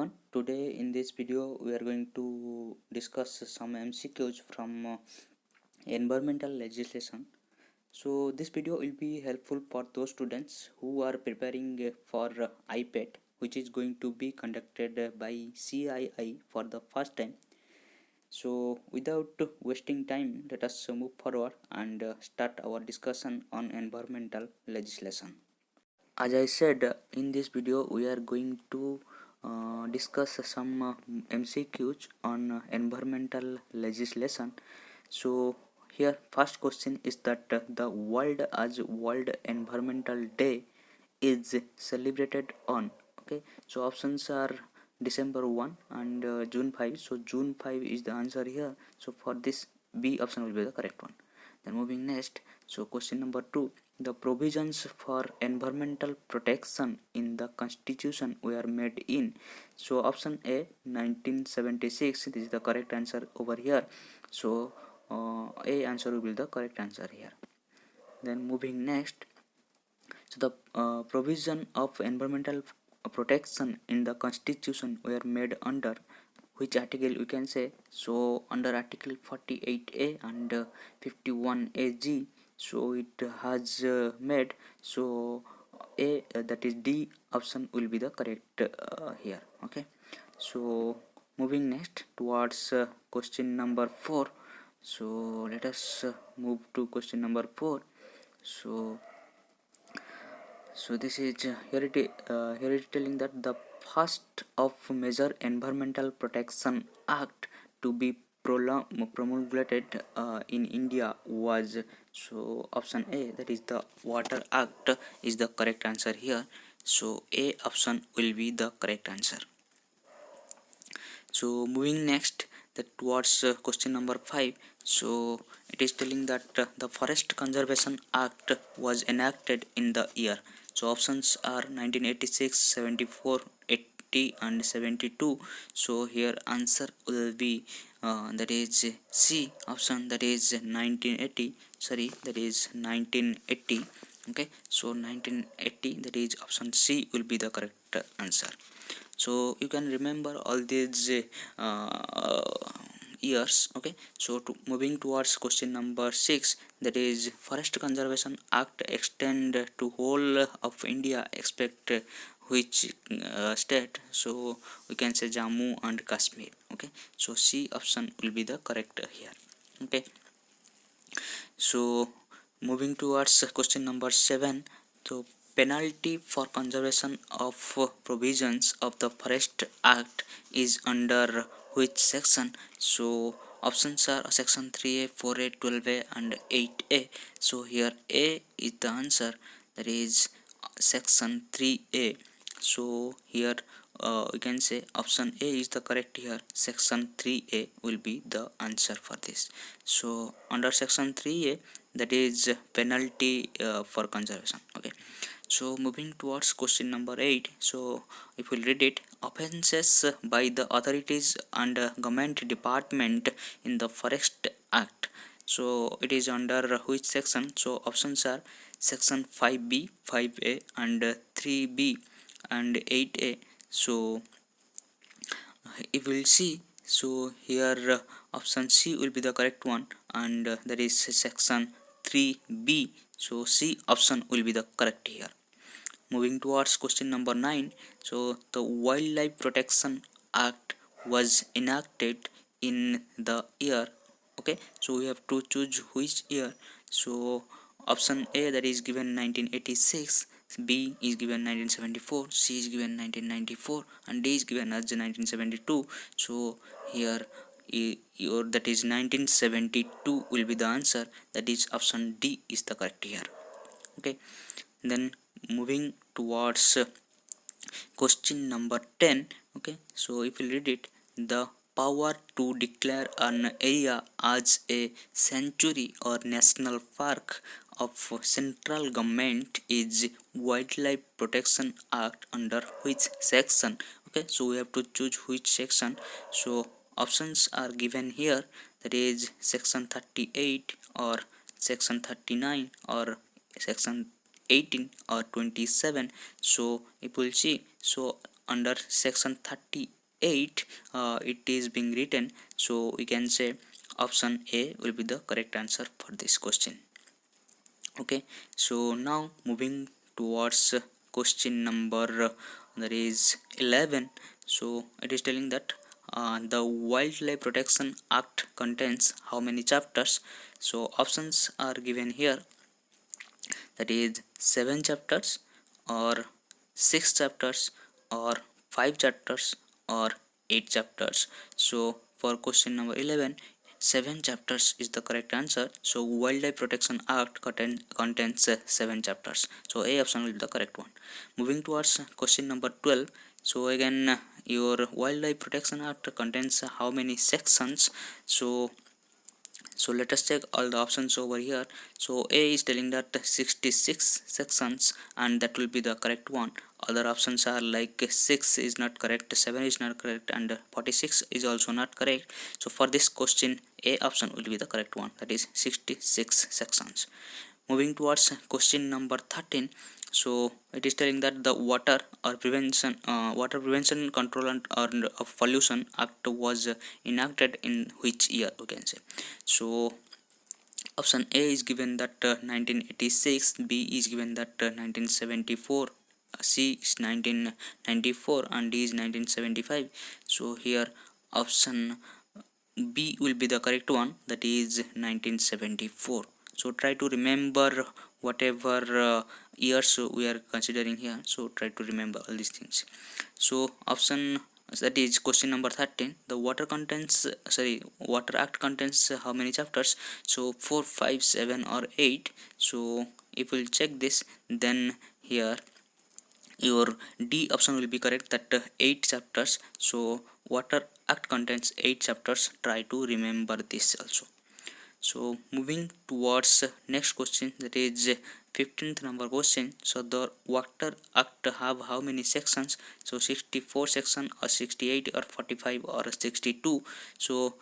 everyone. Today in this video we are going to discuss some MCQs from environmental legislation. So this video will be helpful for those students who are preparing for IPET, which is going to be conducted by CII for the first time. So without wasting time, let us move forward and start our discussion on environmental legislation. As I said, in this video we are going to discuss some MCQs on environmental legislation. So here first question is that the world as World Environmental Day is celebrated on. Okay, so options are December 1 and June 5. So June 5 is the answer here. So for this, B option will be the correct one. Then moving next, so question number 2, the provisions for environmental protection in the constitution were made in. So option A 1976, this is the correct answer over here. So A answer will be the correct answer here. Then moving next, so the provision of environmental protection in the constitution were made under which article we can say. So under article 48A and 51AG, so it has made. So A, that is D option will be the correct here. Okay, so moving next towards question number 4. So let us move to question number 4. So this is here it is telling that the first of major environmental protection act to be promulgated in India was, so option A, that is the Water Act, is the correct answer here. So A option will be the correct answer. So moving next that towards question number 5. So it is telling that the Forest Conservation Act was enacted in the year. So options are 1986, 74, 80 and 72. So here answer will be that is C option, that is 1980. Sorry, that is 1980. Okay, so 1980, that is option C will be the correct answer. So you can remember all these years. Okay, so moving towards question number 6, that is Forest Conservation Act extend to whole of India except which state. So we can say Jammu and Kashmir. Okay, so C option will be the correct here. Okay, so moving towards question number 7, so penalty for conservation of provisions of the Forest Act is under which section? So options are section 3A, 4A, 12A and 8A. So here A is the answer, that is section 3A. So here we can say option A is the correct here. Section 3A will be the answer for this. So under section 3A, that is penalty for conservation. Okay, so moving towards question number 8. So if we read it, offences by the authorities and government department in the Forest Act. So it is under which section? So options are section 5B, 5A and 3B and 8A. So if we'll see, so here option C will be the correct one, and that is section 3B. So C option will be the correct here. Moving towards question number 9. So the Wildlife Protection Act was enacted in the year. Okay, so we have to choose which year. So option A, that is given 1986, B is given 1974, C is given 1994 and D is given as 1972. So here your that is 1972 will be the answer, that is option D is the correct here. Okay, then moving towards question number 10. Okay, so if you read it, the power to declare an area as a sanctuary or national park of central government is Wildlife Protection Act under which section? Okay, so we have to choose which section. So options are given here, that is section 38 or section 39 or section 18 or 27. So if we'll see, so under section 8 it is being written, so we can say option A will be the correct answer for this question. Okay, so now moving towards question number that is 11. So it is telling that the Wildlife Protection Act contains how many chapters? So options are given here, that is 7 chapters or 6 chapters or 5 chapters or 8 chapters. So for question number 11, 7 chapters is the correct answer. So Wildlife Protection Act contains 7 chapters. So A option will be the correct one. Moving towards question number 12. So again your Wildlife Protection Act contains how many sections? So let us check all the options over here. So A is telling that 66 sections, and that will be the correct one. Other options are like 6 is not correct, 7 is not correct, and 46 is also not correct. So for this question, A option will be the correct one, that is 66 sections. Moving towards question number 13. So it is telling that the water prevention control and of pollution act was enacted in which year, we can say. So option A is given that 1986, B is given that 1974, C is 1994, and D is 1975. So here option B will be the correct one, that is 1974. So try to remember whatever years we are considering here. So try to remember all these things. So option, that is question number 13. The Water Act contains how many chapters? So 4, 5, 7 or 8. So if we'll check this, then here your D option will be correct, that 8 chapters. So Water Act contains 8 chapters. Try to remember this also. So moving towards next question, that is 15th number question. So the Water Act have how many sections? So 64 section or 68 or 45 or 62. So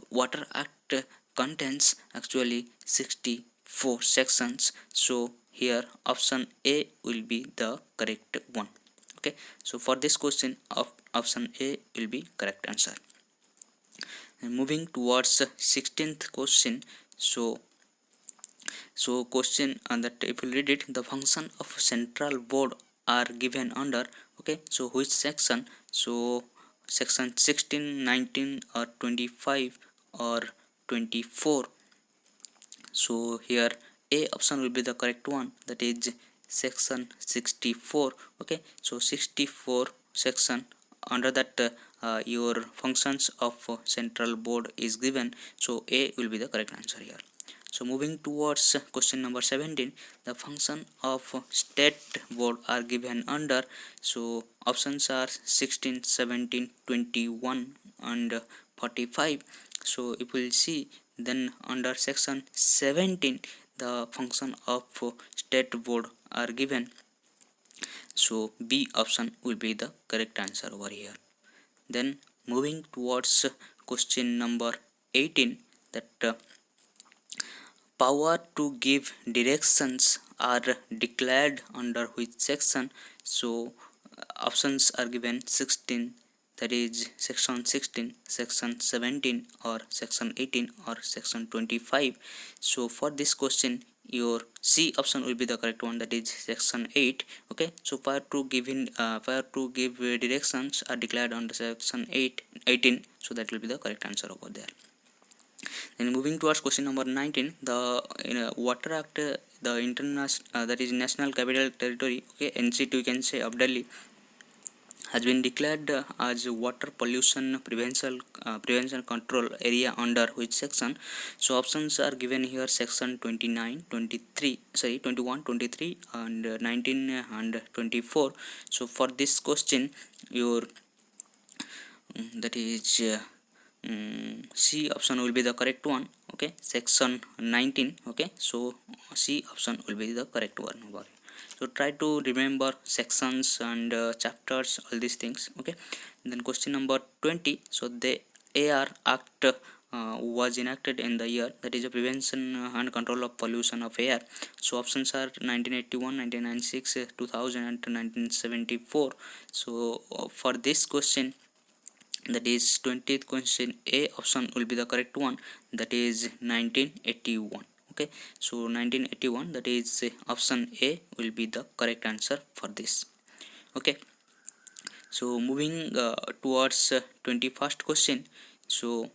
Water Act contains actually 64 sections. So here option A will be the correct one. Okay, so for this question option A will be correct answer. And moving towards 16th question. So question that if you read it, the function of central board are given under, okay, so which section? So section 16, 19 or 25 or 24. So here A option will be the correct one, that is section 64. Okay, so 64 section, under that your functions of central board is given. So A will be the correct answer here. So moving towards question number 17, the function of state board are given under. So options are 16, 17, 21 and 45. So if we will see, then under section 17 the function of state board are given. So B option will be the correct answer over here. Then moving towards question number 18, that power to give directions are declared under which section? So options are given 16, that is section 16, section 17 or section 18 or section 25. So for this question your C option will be the correct one, that is section 8. Okay, so power to give directions are declared under section 18. So that will be the correct answer over there. Then moving towards question number 19, the Water Act, the international that is National Capital Territory, okay, NCT, you can say, of Delhi has been declared as water pollution prevention control area under which section? So options are given here, section 29, 23, 21, 23 and 19 and 24. So for this question your that is C option will be the correct one. Okay, section 19. Okay, so C option will be the correct one. So try to remember sections and chapters, all these things. Okay, and then question number 20. So the AR Act was enacted in the year, that is a prevention and control of pollution of air. So options are 1981, 1996, 2000 and 1974. So for this question that is 20th question, A option will be the correct one, that is 1981. Okay, so 1981, that is option A will be the correct answer for this. Okay, so moving towards 21st question. So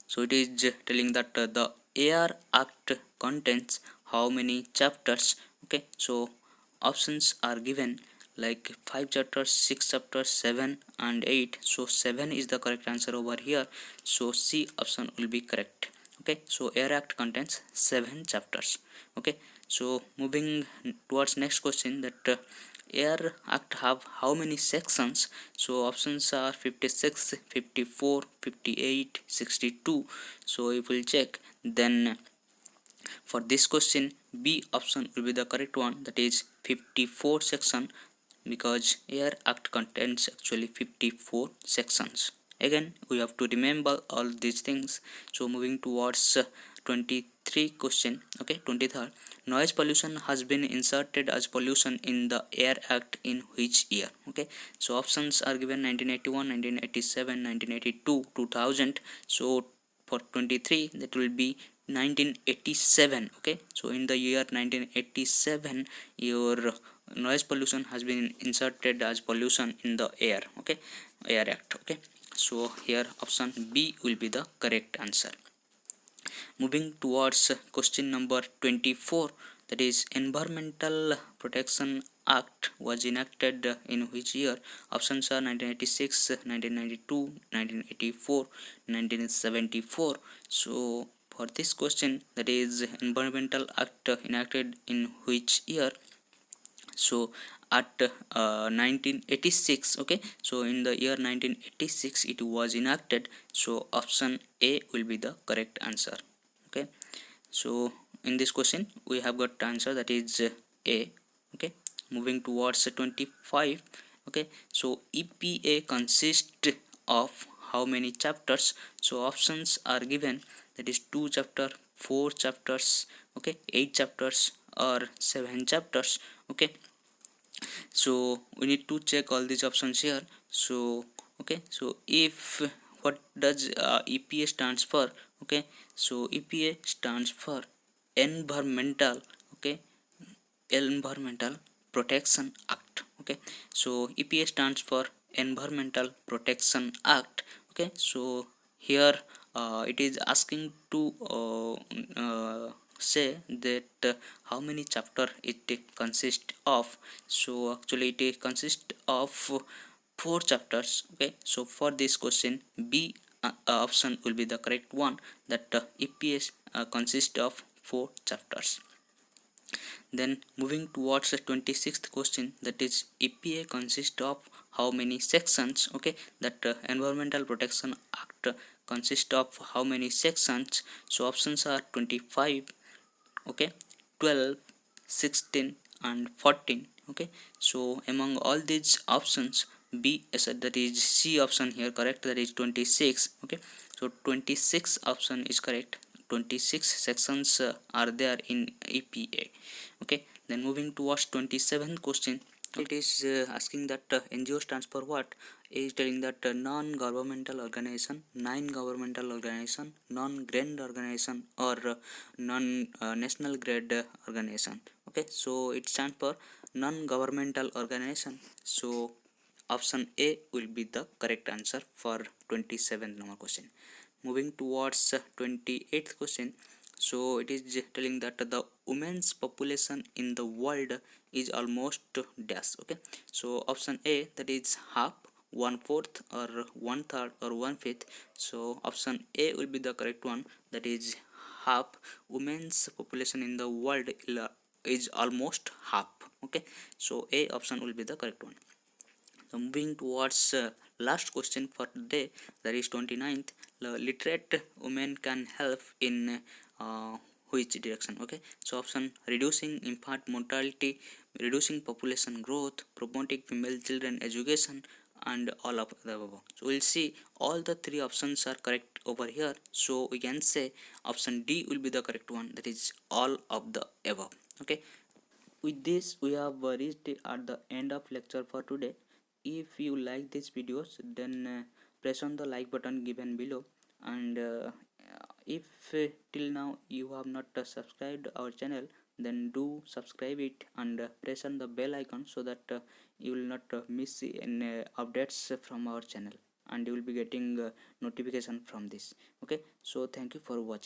so it is telling that the AR Act contains how many chapters? Okay, so options are given like 5 chapters, 6 chapters, 7 and 8. So 7 is the correct answer over here, so C option will be correct. Okay, so AR Act contains 7 chapters. Okay, so moving towards next question, that AR Act have how many sections? So options are 56, 54, 58, 62. So if we'll check, then for this question B option will be the correct one, that is 54 section, because AR Act contains actually 54 sections. Again we have to remember all these things. So moving towards 23 question. Okay, 23rd, noise pollution has been inserted as pollution in the Air Act in which year? Okay, so options are given 1981, 1987, 1982, 2000. So for 23 that will be 1987. Okay, so in the year 1987 your noise pollution has been inserted as pollution in the air. Okay, Air Act. Okay, so here option B will be the correct answer. Moving towards question number 24, that is Environmental Protection Act was enacted in which year? Options are 1986, 1992, 1984, 1974. So for this question, that is Environmental Act enacted in which year? So at 1986. Okay, so in the year 1986 it was enacted, so option A will be the correct answer. Okay, so in this question we have got answer, that is A. Okay, moving towards 25. Okay, so EPA consists of how many chapters? So options are given, that is 2 chapter, 4 chapters, okay, 8 chapters or 7 chapters. Okay, so we need to check all these options here. So okay, so if what does EPA stands for? Okay, so EPA stands for environmental, okay, Environmental Protection Act. Okay, so EPA stands for Environmental Protection Act. Okay, so here it is asking to say that how many chapter it consists of. So actually it consists of 4 chapters. Okay, so for this question B option will be the correct one, that EPA consists of 4 chapters. Then moving towards the 26th question, that is EPA consists of how many sections? Okay, that Environmental Protection Act consists of how many sections? So options are 25, okay, 12, 16 and 14. Okay, so among all these options B, that is C option here correct, that is 26. Okay, so 26 option is correct. 26 sections are there in EPA. Okay, then moving towards 27th question, it is asking that NGO stands for what? It is telling that non-governmental organization, non-governmental organization, non-grade organization or non-national grade organization. Okay, so it stands for non-governmental organization. So option A will be the correct answer for 27th number question. Moving towards 28th question, so it is telling that the women's population in the world is almost dash. Okay, so option A, that is half, 1/4 or 1/3 or 1/5. So option A will be the correct one, that is half. Women's population in the world is almost half. Okay, so A option will be the correct one. So moving towards last question for today, that is 29th, literate women can help in which direction? Okay, so option reducing infant mortality, reducing population growth, promoting female children education and all of the above. So we'll see all the 3 options are correct over here, so we can say option D will be the correct one, that is all of the above. Okay, with this we have reached at the end of lecture for today. If you like these videos, then press on the like button given below, and if till now you have not subscribed our channel, then do subscribe it and press on the bell icon so that you will not miss any updates from our channel, and you will be getting notification from this. Okay, so thank you for watching.